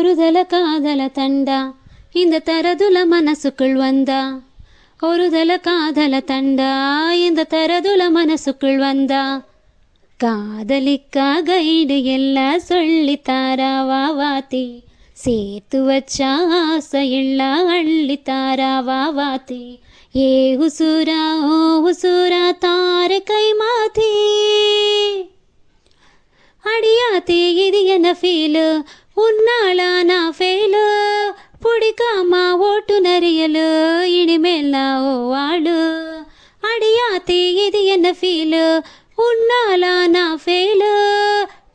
ஒருதல காதல தண்டா இந்த தரதுல மனசுக்குள் வந்தா. ஒருதல காதல தண்டா இந்த தரதுல மனசுக்குள் வந்தா. காதலிக்கா கைடு எல்லாம் சொல்லித்தாரா வாவாத்தி. சேர்த்து வச்சா ஆசையில்லா அள்ளித்தாரா வாவாத்தி. ஏ உசுரா ஓ உசுரா தார கை மாத்தி. அடியாத்தி இது என்ன ஃபீலு, உன்னாலா நான் ஃபெயிலு. பிடிக்காம ஓட்டு நரியலு, இனிமேல் நான் ஓ ஆளு. அடியாத்தி இது என்ன ஃபீலு, உன்னாலா நான் ஃபெயிலு.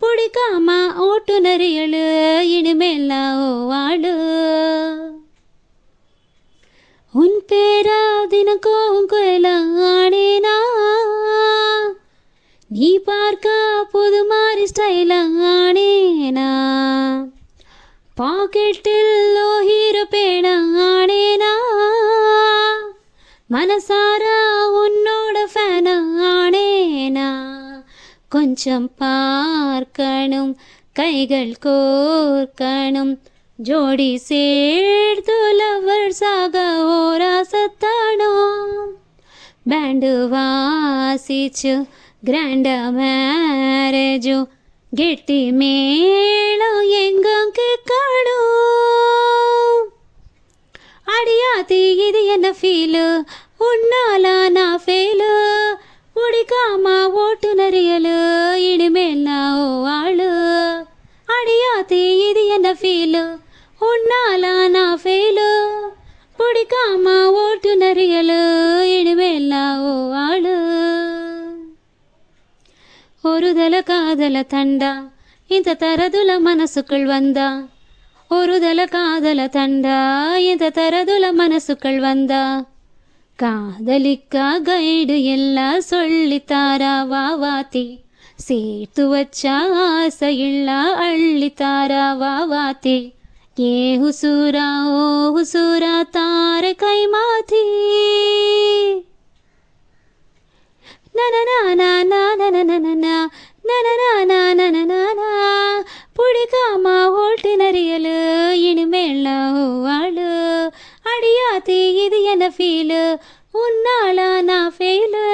பிடிக்காம ஓட்டு நரியலு, இனிமேல் நான் ஓ ஆளு. உன் பேரா தினக்கும் கோயிலானேனா, நீ பார்க்க புது மாதிரி ஸ்டைலானேனா. பாக்கெட்டில் ஹீரோ பேனானேனா, மனசாரா உன்னோட ஃபேனானேனா. கொஞ்சம் பார்க்கணும் கைகள் கோர்க்கணும், ஜோடி சேர்த்து லவ்வர்ஸாக ஓராசத்தானோ. பேண்டு வாசிச்சு கிராண்டா மேரேஜோ, கெட்டி மேளம் எங்கும் கேட்கணும். அடியாத்தி இது என்ன ஃபீலு, உன்னாலா நான் ஃபெயிலு. பிடிக்காம ஓட்டு நரியலு, இனிமேல் நான் ஓ ஆளு. அடியாத்தி இது என்ன ஃபீலு, உன்னாலா நான் ஃபெயிலு. பிடிக்காம ஓட்டு நரியலு, இனிமேல் நான் ஓ ஆளு. ஒருதல காதல தண்டா இந்த தரதுல மனசுக்குள் வந்தா. ஒருதல காதல தண்டா இந்த தரதுல மனசுக்குள் வந்தா. காதலிக்கா கைடு எல்லாம் சொல்லித்தாரா வாவாத்தி. சேர்த்து வச்சா ஆசையில்லா அள்ளித்தாரா வாவாத்தி. ஏ உசுரா ஓ உசுரா தார கை மாத்தி. பிடிக்காம ஓட்டு நரியலு, இனிமேல் வாழு. அடியாத்தி இது என்ன ஃபீலு, உன்னாலா நான் ஃபெயிலு.